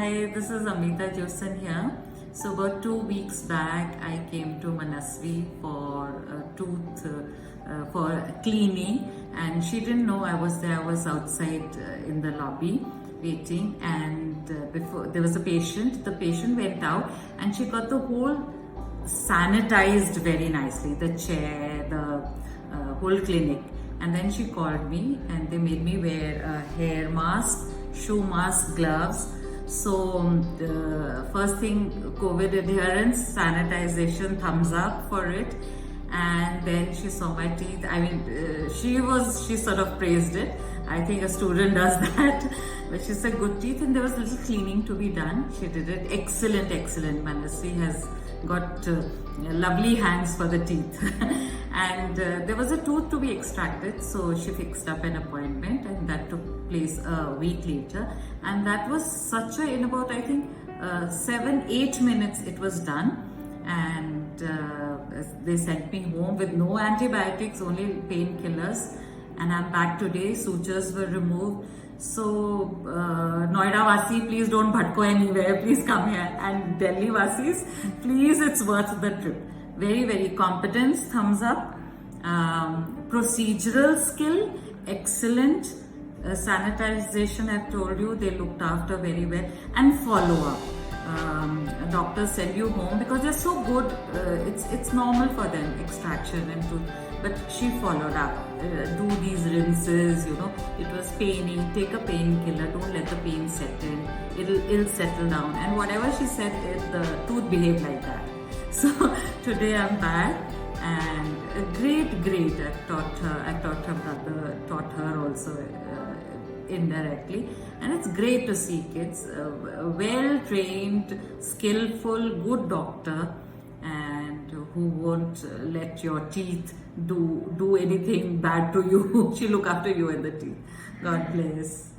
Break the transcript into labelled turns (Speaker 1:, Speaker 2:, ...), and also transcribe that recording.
Speaker 1: Hi, this is Amita Josen here. So about 2 weeks back, I came to Manasvi for a tooth for cleaning, and she didn't know I was there. I was outside in the lobby waiting, and before there was a patient. The patient went out, and she got the whole sanitized very nicely. The chair, the whole clinic. And then she called me, and they made me wear a hair mask, shoe mask, gloves. So the first thing, COVID adherence, sanitization, thumbs up for it. And then she saw my teeth. I mean, she sort of praised it. I think a student does that. But she said good teeth, and there was a little cleaning to be done. She did it. Excellent, excellent. Manasvi has got lovely hands for the teeth. And there was a tooth to be extracted, so she fixed up an appointment, and that took place a week later. And that was in about, I think, 7-8 minutes it was done. And they sent me home with no antibiotics, only painkillers. And I'm back today. Sutures were removed. So Noida Vasi, please don't bhatko anywhere. Please come here. And Delhi Vasis, please, it's worth the trip. Very, very competence, thumbs up. Procedural skill, excellent. Sanitization, I've told you, they looked after very well. And follow up. Doctors send you home because they're so good. It's normal for them, extraction and tooth. But she followed up. Do these rinses, it was paining. Take a painkiller. Don't let the pain set in. It'll settle down. And whatever she said, the tooth behaved like that. So today I'm back, and great. I taught her brother, taught her also indirectly. And it's great to see kids, well-trained, skillful, good doctor, and who won't let your teeth do anything bad to you. She'll look after you and the teeth. God bless.